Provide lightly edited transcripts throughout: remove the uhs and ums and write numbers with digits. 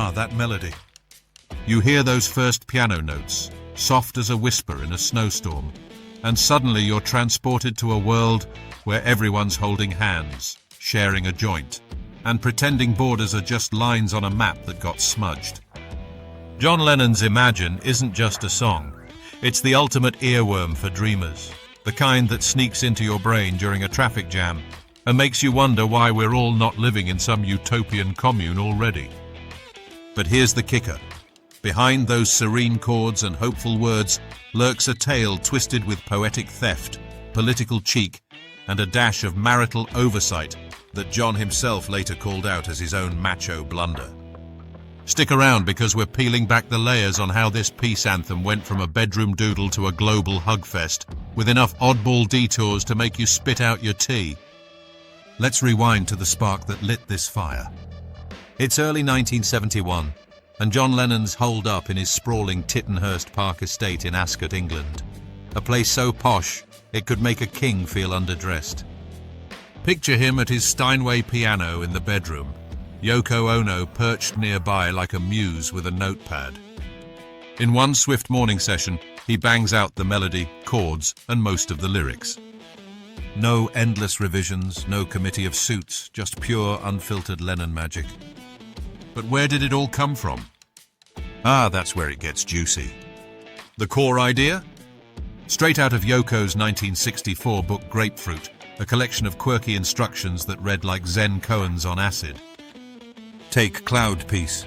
Ah, that melody. You hear those first piano notes, soft as a whisper in a snowstorm, and suddenly you're transported to a world where everyone's holding hands, sharing a joint, and pretending borders are just lines on a map that got smudged. John Lennon's Imagine isn't just a song. It's the ultimate earworm for dreamers, the kind that sneaks into your brain during a traffic jam and makes you wonder why we're all not living in some utopian commune already. But here's the kicker. Behind those serene chords and hopeful words lurks a tale twisted with poetic theft, political cheek, and a dash of marital oversight that John himself later called out as his own macho blunder. Stick around because we're peeling back the layers on how this peace anthem went from a bedroom doodle to a global hugfest, with enough oddball detours to make you spit out your tea. Let's rewind to the spark that lit this fire. It's early 1971, and John Lennon's holed up in his sprawling Tittenhurst Park estate in Ascot, England, a place so posh it could make a king feel underdressed. Picture him at his Steinway piano in the bedroom, Yoko Ono perched nearby like a muse with a notepad. In one swift morning session, he bangs out the melody, chords, and most of the lyrics. No endless revisions, no committee of suits, just pure, unfiltered Lennon magic. But where did it all come from? Ah, that's where it gets juicy. The core idea? Straight out of Yoko's 1964 book Grapefruit, a collection of quirky instructions that read like Zen koans on acid. Take cloud piece.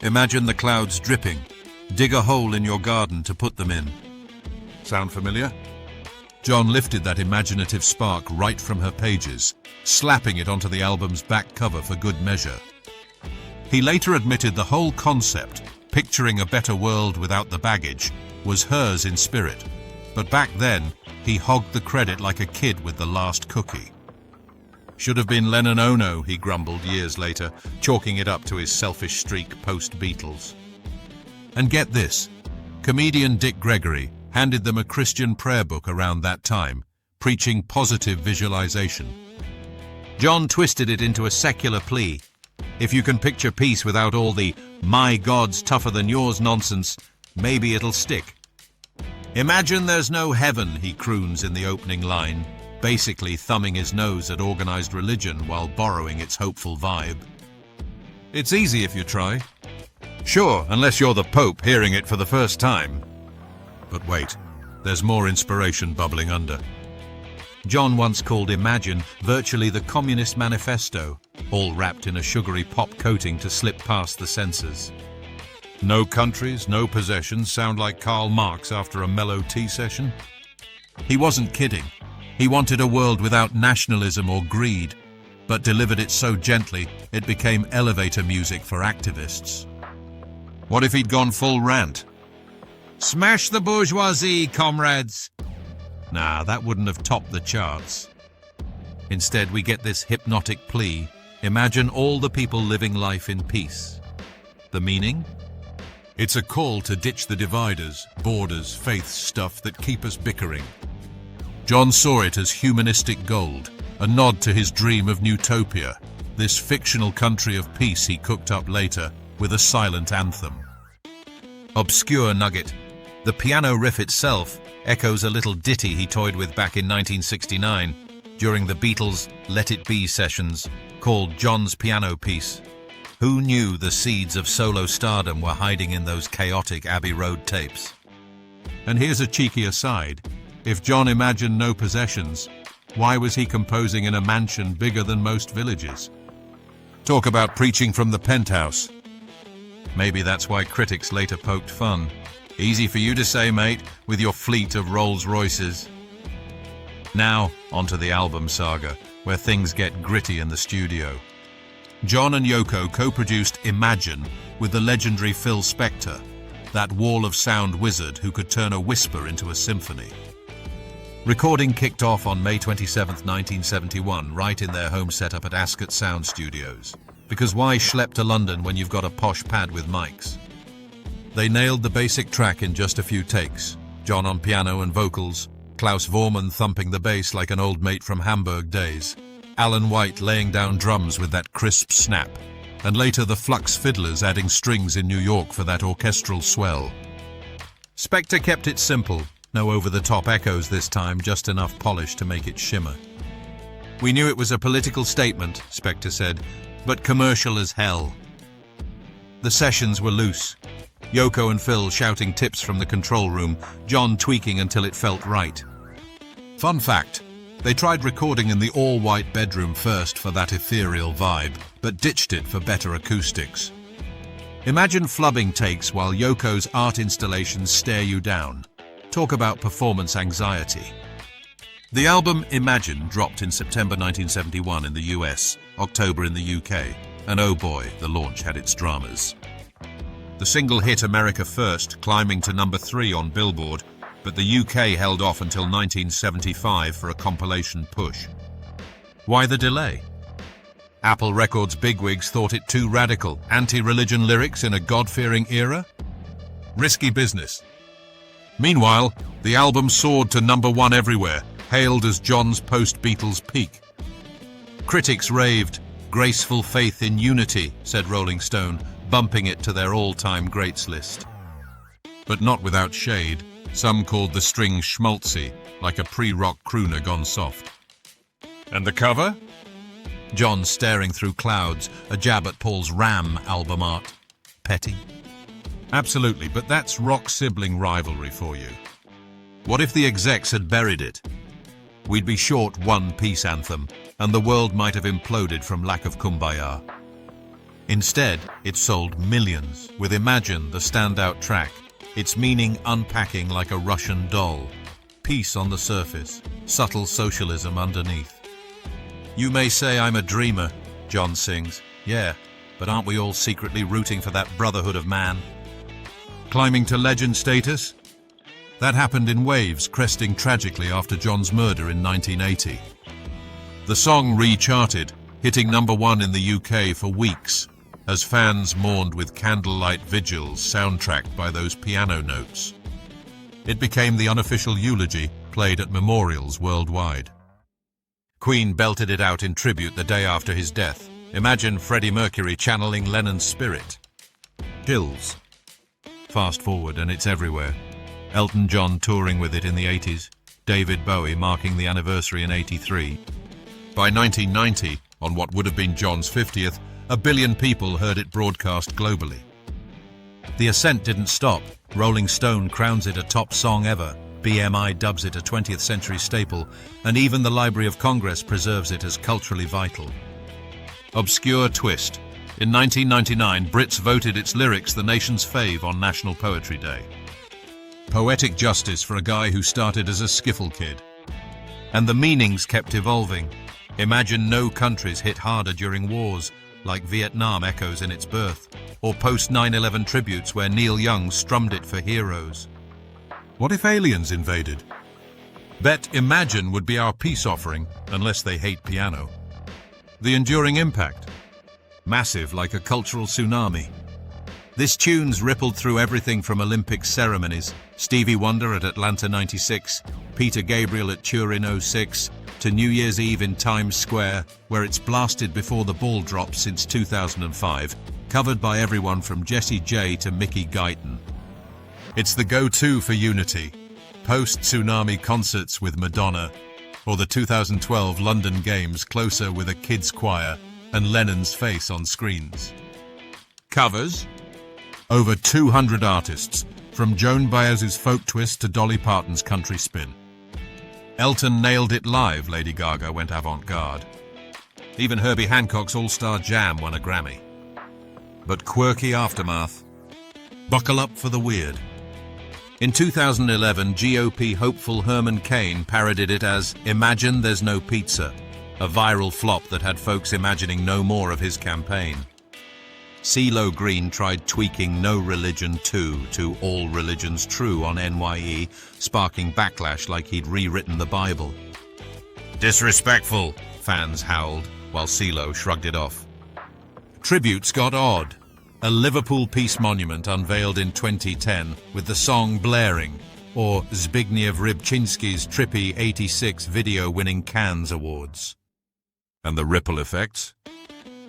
Imagine the clouds dripping. Dig a hole in your garden to put them in. Sound familiar? John lifted that imaginative spark right from her pages, slapping it onto the album's back cover for good measure. He later admitted the whole concept, picturing a better world without the baggage, was hers in spirit. But back then, he hogged the credit like a kid with the last cookie. Should have been Lennon Ono, he grumbled years later, chalking it up to his selfish streak post-Beatles. And get this, comedian Dick Gregory handed them a Christian prayer book around that time, preaching positive visualization. John twisted it into a secular plea. If you can picture peace without all the "my God's tougher than yours" nonsense, maybe it'll stick. Imagine there's no heaven, he croons in the opening line, basically thumbing his nose at organized religion while borrowing its hopeful vibe. It's easy if you try. Sure, unless you're the Pope hearing it for the first time. But wait, there's more inspiration bubbling under. John once called Imagine virtually the Communist Manifesto, all wrapped in a sugary pop coating to slip past the censors. No countries, no possessions sound like Karl Marx after a mellow tea session? He wasn't kidding. He wanted a world without nationalism or greed, but delivered it so gently it became elevator music for activists. What if he'd gone full rant? Smash the bourgeoisie, comrades! Nah, that wouldn't have topped the charts. Instead, we get this hypnotic plea. Imagine all the people living life in peace. The meaning? It's a call to ditch the dividers, borders, faiths stuff that keep us bickering. John saw it as humanistic gold, a nod to his dream of Newtopia, this fictional country of peace he cooked up later with a silent anthem. Obscure nugget. The piano riff itself echoes a little ditty he toyed with back in 1969 during the Beatles' Let It Be sessions, called John's Piano Piece. Who knew the seeds of solo stardom were hiding in those chaotic Abbey Road tapes? And here's a cheeky aside. If John imagined no possessions, why was he composing in a mansion bigger than most villages? Talk about preaching from the penthouse. Maybe that's why critics later poked fun. Easy for you to say, mate, with your fleet of Rolls Royces. Now, onto the album saga, where things get gritty in the studio. John and Yoko co-produced Imagine with the legendary Phil Spector, that wall of sound wizard who could turn a whisper into a symphony. Recording kicked off on May 27, 1971, right in their home setup at Ascot Sound Studios. Because why schlep to London when you've got a posh pad with mics? They nailed the basic track in just a few takes. John on piano and vocals, Klaus Vormann thumping the bass like an old mate from Hamburg days, Alan White laying down drums with that crisp snap, and later the Flux Fiddlers adding strings in New York for that orchestral swell. Spector kept it simple, no over-the-top echoes this time, just enough polish to make it shimmer. "We knew it was a political statement," Spector said, "but commercial as hell." The sessions were loose. Yoko and Phil shouting tips from the control room, John tweaking until it felt right. Fun fact, they tried recording in the all-white bedroom first for that ethereal vibe, but ditched it for better acoustics. Imagine flubbing takes while Yoko's art installations stare you down. Talk about performance anxiety. The album Imagine dropped in September 1971 in the US, October in the UK, and oh boy, the launch had its dramas. The single hit America First, climbing to number 3 on Billboard, but the UK held off until 1975 for a compilation push. Why the delay? Apple Records bigwigs thought it too radical, anti-religion lyrics in a God-fearing era? Risky business. Meanwhile, the album soared to number 1 everywhere, hailed as John's post-Beatles peak. Critics raved, "Graceful faith in unity," said Rolling Stone, bumping it to their all-time greats list. But not without shade. Some called the string schmaltzy, like a pre-rock crooner gone soft. And the cover? John staring through clouds, a jab at Paul's Ram album art. Petty? Absolutely, but that's rock-sibling rivalry for you. What if the execs had buried it? We'd be short one peace anthem, and the world might have imploded from lack of kumbaya. Instead, it sold millions, with Imagine the standout track, its meaning unpacking like a Russian doll. Peace on the surface, subtle socialism underneath. "You may say I'm a dreamer," John sings. "Yeah, but aren't we all secretly rooting for that brotherhood of man?" Climbing to legend status? That happened in waves, cresting tragically after John's murder in 1980. The song re-charted, hitting number 1 in the UK for weeks, as fans mourned with candlelight vigils soundtracked by those piano notes. It became the unofficial eulogy played at memorials worldwide. Queen belted it out in tribute the day after his death. Imagine Freddie Mercury channeling Lennon's spirit. Chills. Fast forward and it's everywhere. Elton John touring with it in the 80s, David Bowie marking the anniversary in 83. By 1990, on what would have been John's 50th, 1 billion people heard it broadcast globally. The Ascent didn't stop. Rolling Stone crowns it a top song ever. BMI dubs it a 20th century staple, and even the Library of Congress preserves it as culturally vital. Obscure twist. In 1999, Brits voted its lyrics the nation's fave on National Poetry Day. Poetic justice for a guy who started as a skiffle kid. And the meanings kept evolving. Imagine no countries hit harder during wars, like Vietnam echoes in its birth, or post-9/11 tributes where Neil Young strummed it for heroes. What if aliens invaded? Bet Imagine would be our peace offering, unless they hate piano. The enduring impact? Massive, like a cultural tsunami. This tune's rippled through everything from Olympic ceremonies, Stevie Wonder at Atlanta 96, Peter Gabriel at Turin 06, to New Year's Eve in Times Square, where it's blasted before the ball drops since 2005, covered by everyone from Jessie J to Mickey Guyton. It's the go-to for unity. Post-tsunami concerts with Madonna, or the 2012 London Games closer with a kids' choir and Lennon's face on screens. Covers? Over 200 artists, from Joan Baez's folk twist to Dolly Parton's country spin. Elton nailed it live, Lady Gaga went avant-garde. Even Herbie Hancock's All-Star Jam won a Grammy. But Quirky aftermath. Buckle up for the weird. In 2011, GOP hopeful Herman Cain parodied it as "Imagine There's No Pizza," a viral flop that had folks imagining no more of his campaign. CeeLo Green tried tweaking "No Religion 2" to "All Religions True" on NYE, sparking backlash like he'd rewritten the Bible. Disrespectful, fans howled, while CeeLo shrugged it off. Tributes got odd. A Liverpool Peace Monument unveiled in 2010 with the song blaring, or Zbigniew Rybczynski's trippy 86 video winning Cannes Awards. And the ripple effects?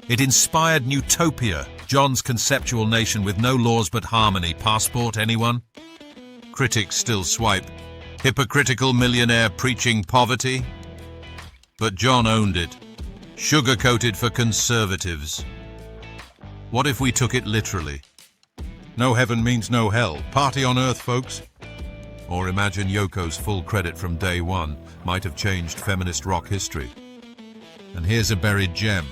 It inspired Newtopia, John's conceptual nation with no laws but harmony. Passport, anyone? Critics still swipe. Hypocritical millionaire preaching poverty? But John owned it. Sugar-coated for conservatives. What if we took it literally? No heaven means no hell. Party on earth, folks. Or imagine Yoko's full credit from day one might have changed feminist rock history. And here's a buried gem.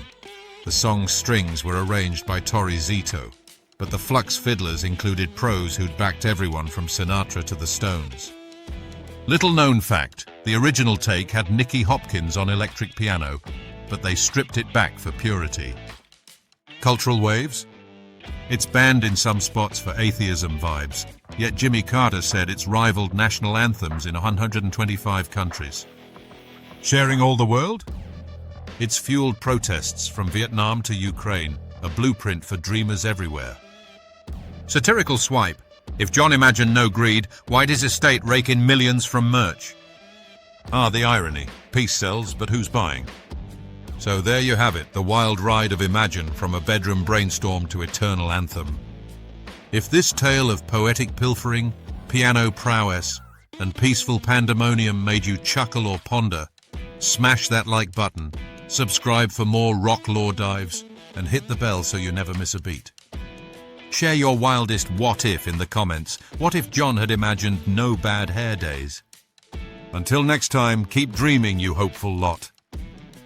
The song's strings were arranged by Tori Zito, but the Flux fiddlers included pros who'd backed everyone from Sinatra to the Stones. Little known fact, the original take had Nicky Hopkins on electric piano, but they stripped it back for purity. Cultural waves? It's banned in some spots for atheism vibes, yet Jimmy Carter said it's rivaled national anthems in 125 countries. Sharing all the world? It's fueled protests from Vietnam to Ukraine, a blueprint for dreamers everywhere. Satirical swipe. If John imagined no greed, why does his estate rake in millions from merch? Ah, the irony. Peace sells, but who's buying? So there you have it, the wild ride of Imagine from a bedroom brainstorm to eternal anthem. If this tale of poetic pilfering, piano prowess, and peaceful pandemonium made you chuckle or ponder, smash that like button, subscribe for more rock lore dives, and hit the bell so you never miss a beat. Share your wildest what if in the comments. What if John had imagined no bad hair days? Until next time, keep dreaming, you hopeful lot.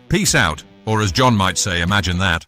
Peace out, or as John might say, imagine that.